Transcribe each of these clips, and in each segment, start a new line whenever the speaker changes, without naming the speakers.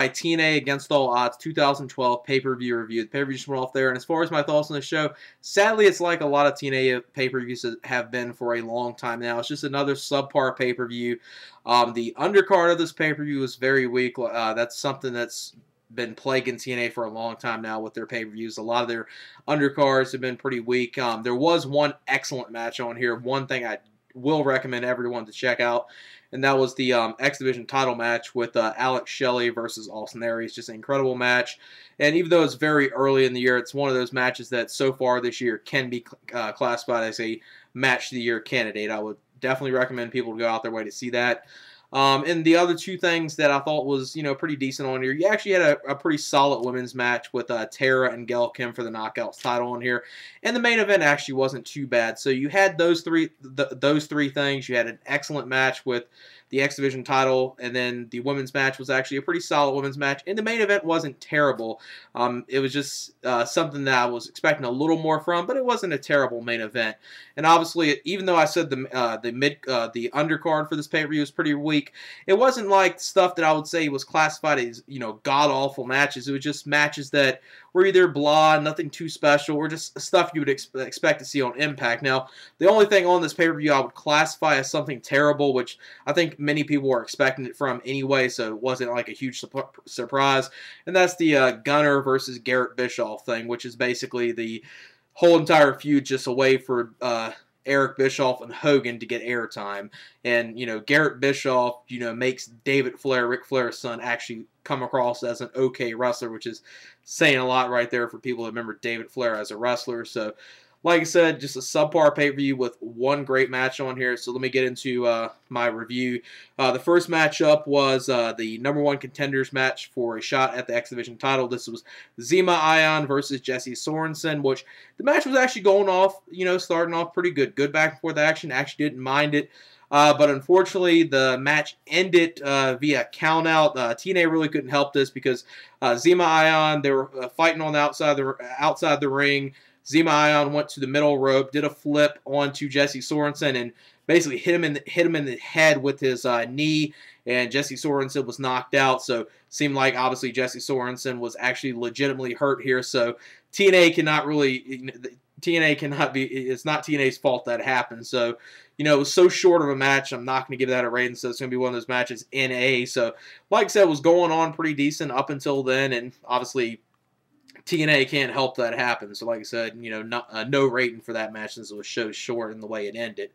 TNA Against All Odds 2012 pay-per-view review. The pay-per-view just went off there, and as far as my thoughts on the show, sadly, it's like a lot of TNA pay-per-views have been for a long time now. It's just another subpar pay-per-view. The undercard of this pay-per-view was very weak. That's something that's been plaguing TNA for a long time now with their pay-per-views. A lot of their undercards have been pretty weak. There was one excellent match on here. One thing I will recommend everyone to check out, and that was the X Division title match with Shelley versus Aries. Just an incredible match. And even though it's very early in the year, it's one of those matches that so far this year can be classified as a match of the year candidate. I would definitely recommend people to go out their way to see that. And the other two things that I thought was, pretty decent on here, you actually had a pretty solid women's match with Tara and Gail Kim for the Knockouts title on here, and the main event actually wasn't too bad. So you had those three things. You had an excellent match with the X Division title, and then the women's match was actually a pretty solid women's match, and the main event wasn't terrible. It was just something that I was expecting a little more from, but it wasn't a terrible main event. And obviously, even though I said the undercard for this pay-per-view was pretty weak, it wasn't like stuff that I would say was classified as god-awful matches. It was just matches that were either blah, nothing too special, or just stuff you would expect to see on Impact. Now, the only thing on this pay-per-view I would classify as something terrible, which I think many people were expecting it from anyway, so it wasn't like a huge surprise, and that's the Gunner versus Garrett Bischoff thing, which is basically the whole entire feud just a way for Eric Bischoff and Hogan to get airtime. And, Garrett Bischoff, makes David Flair, Ric Flair's son, actually come across as an okay wrestler, which is saying a lot right there for people that remember David Flair as a wrestler. So, like I said, just a subpar pay-per-view with one great match on here. So let me get into my review. The first matchup was the #1 contenders match for a shot at the X Division title. This was Zema Ion versus Jesse Sorensen, which the match was actually going off, starting off pretty good. Good back and forth action. Actually didn't mind it. But unfortunately, the match ended via countout. TNA really couldn't help this because Zema Ion, they were fighting on the outside the ring. Zema Ion went to the middle rope, did a flip onto Jesse Sorensen, and basically hit him in the head with his knee, and Jesse Sorensen was knocked out. So it seemed like obviously Jesse Sorensen was actually legitimately hurt here. So TNA cannot really, it's not TNA's fault that happened. So, it was so short of a match, I'm not going to give that a rating, so it's going to be one of those matches in A. So, like I said, it was going on pretty decent up until then, and obviously TNA can't help that happen. So, like I said, no rating for that match since it was so short in the way it ended.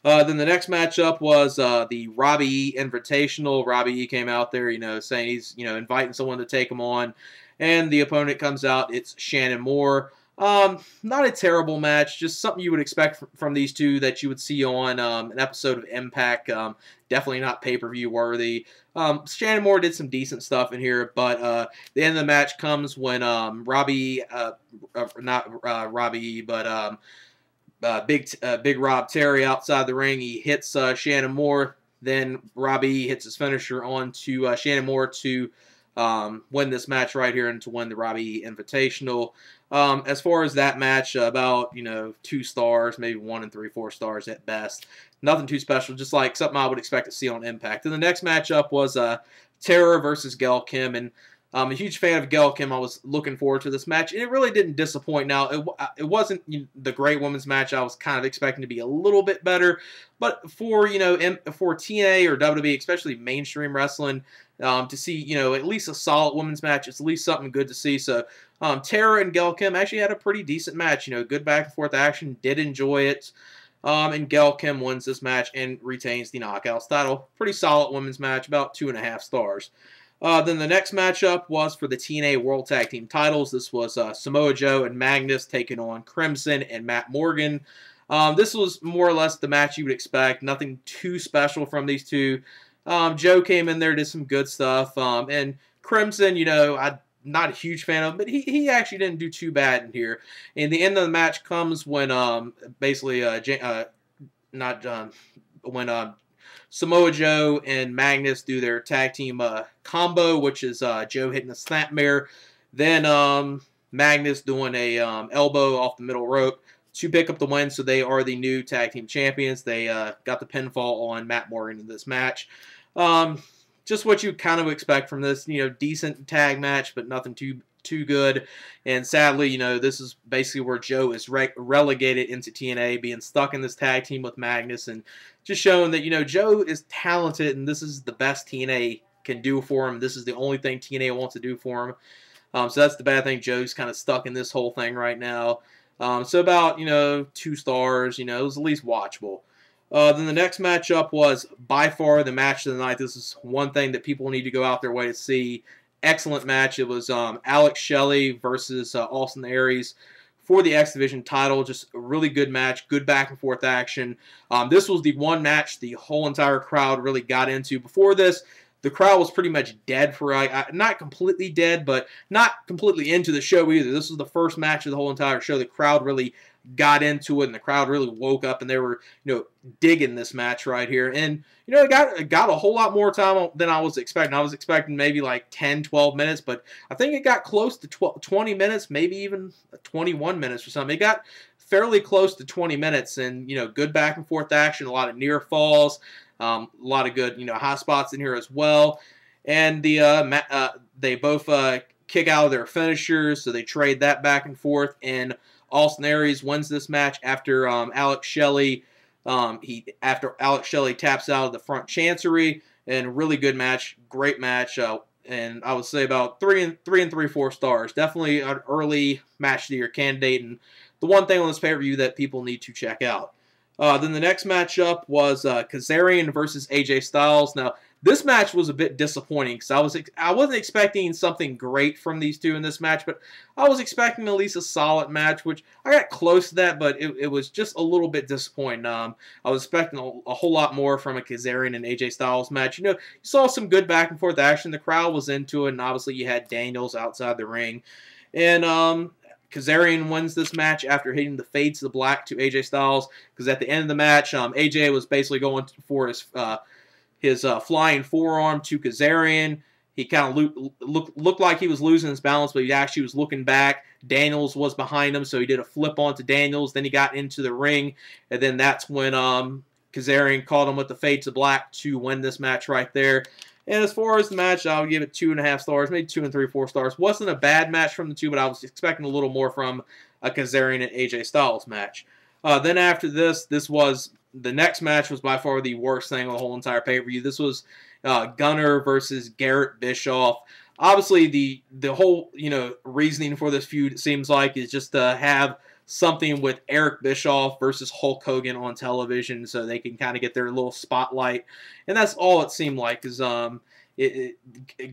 Then the next matchup was the Robbie E Invitational. Robbie E came out there, saying he's, inviting someone to take him on. And the opponent comes out. It's Shannon Moore. Not a terrible match. Just something you would expect from these two that you would see on an episode of Impact. Definitely not pay-per-view worthy. Shannon Moore did some decent stuff in here, but the end of the match comes when Big Rob Terry outside the ring. He hits Shannon Moore. Then Robbie hits his finisher onto Shannon Moore to win this match right here and to win the Robbie Invitational. As far as that match, about 2 stars, maybe 1 3/4 stars at best. Nothing too special, just like something I would expect to see on Impact. And the next matchup was Tara versus Gail Kim, and I'm a huge fan of Gail Kim. I was looking forward to this match, and it really didn't disappoint. Now, it wasn't the great women's match I was kind of expecting to be a little bit better, but for for TNA or WWE, especially mainstream wrestling, to see at least a solid women's match, it's at least something good to see. So Tara and Gail Kim actually had a pretty decent match. Good back and forth action. Did enjoy it. And Gail Kim wins this match and retains the Knockouts title. Pretty solid women's match, about 2.5 stars. Then the next matchup was for the TNA World Tag Team titles. This was Samoa Joe and Magnus taking on Crimson and Matt Morgan. This was more or less the match you would expect. Nothing too special from these two. Joe came in there, did some good stuff. And Crimson, I'm not a huge fan of him, but he actually didn't do too bad in here. And the end of the match comes when Samoa Joe and Magnus do their tag team combo, which is Joe hitting a snapmare, then Magnus doing a elbow off the middle rope to pick up the win. So they are the new tag team champions. They got the pinfall on Matt Morgan in this match. just what you kind of expect from this, you know, decent tag match, but nothing too good. And sadly, you know, this is basically where Joe is relegated into TNA, being stuck in this tag team with Magnus, and just showing that, you know, Joe is talented, and this is the best TNA can do for him. This is the only thing TNA wants to do for him. So that's the bad thing. Joe's kind of stuck in this whole thing right now. So about, you know, 2 stars. You know, it was at least watchable. Then the next matchup was by far the match of the night. This is one thing that people need to go out their way to see. Excellent match. It was Shelley versus Austin Aries for the X Division title. Just a really good match. Good back and forth action. This was the one match the whole entire crowd really got into. Before this, the crowd was pretty much dead for, not completely dead, but not completely into the show either. This was the first match of the whole entire show. The crowd really got into it, and the crowd really woke up, and they were, you know, digging this match right here. And, you know, it got a whole lot more time than I was expecting. I was expecting maybe like 10, 12 minutes, but I think it got close to 20 minutes, maybe even 21 minutes or something. It got fairly close to 20 minutes, and, you know, good back and forth action, a lot of near falls, a lot of good, you know, high spots in here as well. And they both kick out of their finishers, so they trade that back and forth. And Austin Aries wins this match after Shelley taps out of the front chancery. And really good match, great match. And I would say about 3 and 3/4 stars. Definitely an early match of the year candidate, and the one thing on this pay-per-view that people need to check out. Then the next matchup was Kazarian versus AJ Styles. Now, this match was a bit disappointing because I wasn't expecting something great from these two in this match, but I was expecting at least a solid match, which I got close to that, but it was just a little bit disappointing. I was expecting a whole lot more from a Kazarian and AJ Styles match. You know, you saw some good back and forth action. The crowd was into it, and obviously you had Daniels outside the ring. And Kazarian wins this match after hitting the fades to the black to AJ Styles, because at the end of the match, AJ was basically going for his flying forearm to Kazarian. He kind of looked like he was losing his balance, but he actually was looking back. Daniels was behind him, so he did a flip onto Daniels. Then he got into the ring, and then that's when Kazarian caught him with the fade to black to win this match right there. And as far as the match, I'll give it 2.5 stars, maybe 2 3/4 stars. Wasn't a bad match from the two, but I was expecting a little more from a Kazarian and AJ Styles match. Then after this was the next match was by far the worst thing on the whole entire pay-per-view. This was Gunner versus Garrett Bischoff. Obviously, the whole, you know, reasoning for this feud, it seems like, is just to have something with Eric Bischoff versus Hulk Hogan on television, so they can kind of get their little spotlight. And that's all it seemed like, is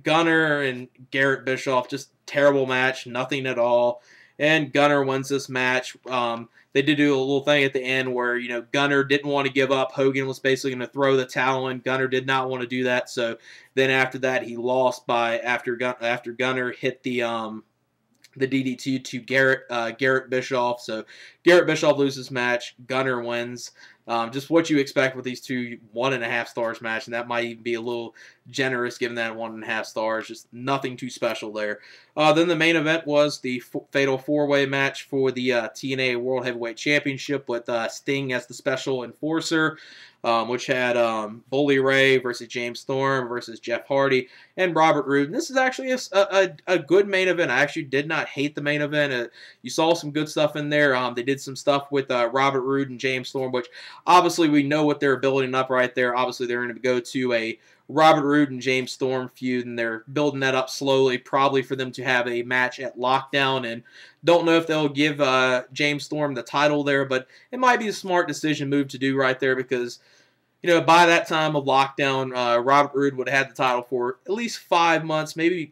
Gunner and Garrett Bischoff, just terrible match, nothing at all. And Gunner wins this match. They did do a little thing at the end where, you know, Gunner didn't want to give up. Hogan was basically going to throw the towel in. Gunner did not want to do that. So then after that, he lost after Gunner hit the DDT to Garrett Bischoff. So Garrett Bischoff loses match. Gunner wins. Just what you expect with these two 1.5 stars match, and that might even be a little generous given that 1.5 stars. Just nothing too special there. Then the main event was the Fatal 4-Way match for the TNA World Heavyweight Championship with Sting as the special enforcer, which had Bully Ray versus James Storm versus Jeff Hardy and Robert Roode. And this is actually a good main event. I actually did not hate the main event. You saw some good stuff in there. They did some stuff with Robert Roode and James Storm, which obviously we know what they're building up right there. Obviously they're going to go to a Robert Roode and James Storm feud, and they're building that up slowly, probably for them to have a match at Lockdown. And don't know if they'll give James Storm the title there, but it might be a smart decision move to do right there, because, you know, by that time of Lockdown, Robert Roode would have had the title for at least 5 months, maybe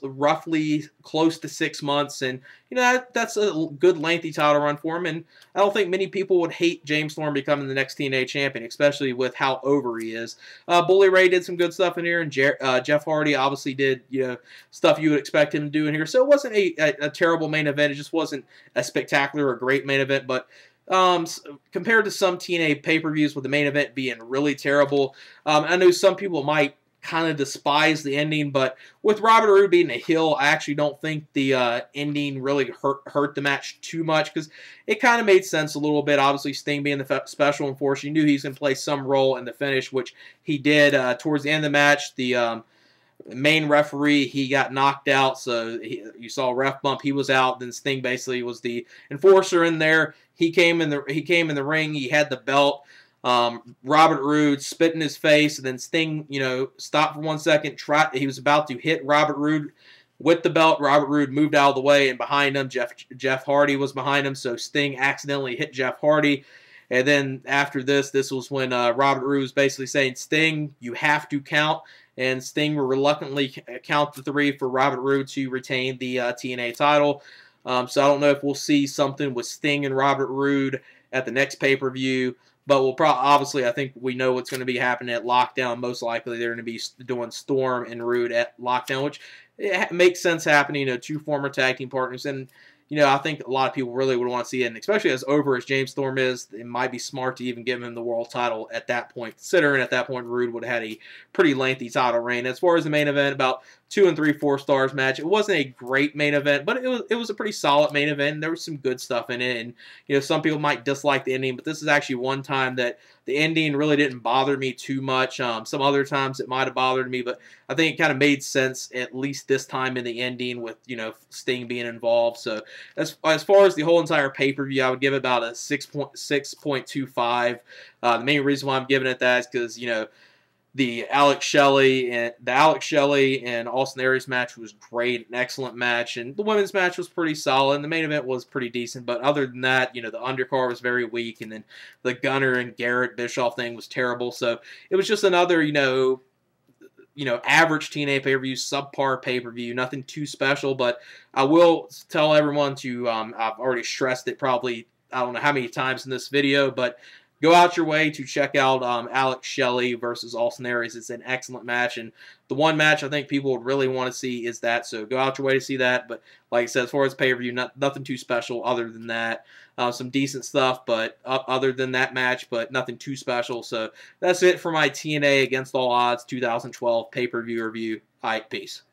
roughly close to 6 months. And, you know, that's a good lengthy title run for him. And I don't think many people would hate James Storm becoming the next TNA champion, especially with how over he is. Bully Ray did some good stuff in here, and Jeff Hardy obviously did, you know, stuff you would expect him to do in here. So it wasn't a terrible main event. It just wasn't a spectacular or great main event, but compared to some TNA pay-per-views with the main event being really terrible, I know some people might kind of despise the ending, but with Robert Roode being a heel, I actually don't think the ending really hurt the match too much, because it kind of made sense a little bit. Obviously, Sting being the special enforcer, you knew he was going to play some role in the finish, which he did. Towards the end of the match, the main referee, he got knocked out, so you saw a ref bump. He was out. Then Sting basically was the enforcer in there. He came in the ring. He had the belt. Robert Roode spit in his face, and then Sting, stopped for 1 second. He was about to hit Robert Roode with the belt. Robert Roode moved out of the way, and behind him, Jeff Hardy was behind him, so Sting accidentally hit Jeff Hardy. And then after this was when Robert Roode was basically saying, Sting, you have to count. And Sting will reluctantly count the 3 for Robert Roode to retain the TNA title. So I don't know if we'll see something with Sting and Robert Roode at the next pay-per-view. But we'll obviously, I think we know what's going to be happening at Lockdown. Most likely they're going to be doing Storm and Roode at Lockdown, which it makes sense happening. 2 former tag team partners. And, I think a lot of people really would want to see it. And especially as over as James Storm is, it might be smart to even give him the world title at that point, considering at that point Roode would have had a pretty lengthy title reign. As far as the main event, about 2 and 3/4 stars match. It wasn't a great main event, but it was a pretty solid main event. There was some good stuff in it, and some people might dislike the ending, but this is actually one time that the ending really didn't bother me too much. Some other times it might have bothered me, but I think it kind of made sense at least this time in the ending with Sting being involved. So as far as the whole entire pay-per-view, I would give it about a 6.25. The main reason why I'm giving it that is because the Alex Shelley and Austin Aries match was great, an excellent match, and the women's match was pretty solid, and the main event was pretty decent. But other than that, the undercard was very weak, and then the Gunner and Garrett Bischoff thing was terrible. So it was just another average TNA pay-per-view, subpar pay-per-view, nothing too special. But I will tell everyone to I've already stressed it probably I don't know how many times in this video, but go out your way to check out Alex Shelley versus Austin Aries. It's an excellent match, and the one match I think people would really want to see is that. So go out your way to see that. But like I said, as far as pay-per-view, nothing too special other than that. Some decent stuff, but other than that match, but nothing too special. So that's it for my TNA Against All Odds 2012 pay-per-view review. All right, peace.